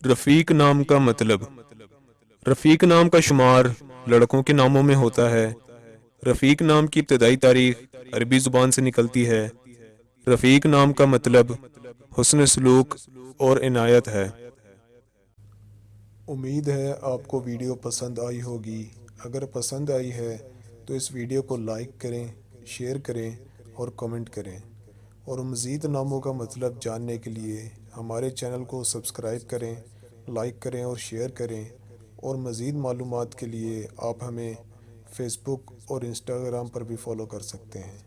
رفیق نام کا مطلب۔ رفیق نام کا شمار لڑکوں کے ناموں میں ہوتا ہے۔ رفیق نام کی ابتدائی تاریخ عربی زبان سے نکلتی ہے۔ رفیق نام کا مطلب حسن سلوک اور عنایت ہے۔ امید ہے آپ کو ویڈیو پسند آئی ہوگی۔ اگر پسند آئی ہے تو اس ویڈیو کو لائک کریں، شیئر کریں اور کمنٹ کریں، اور مزید ناموں کا مطلب جاننے کے لیے ہمارے چینل کو سبسکرائب کریں، لائک کریں اور شیئر کریں، اور مزید معلومات کے لیے آپ ہمیں فیس بک اور انسٹاگرام پر بھی فالو کر سکتے ہیں۔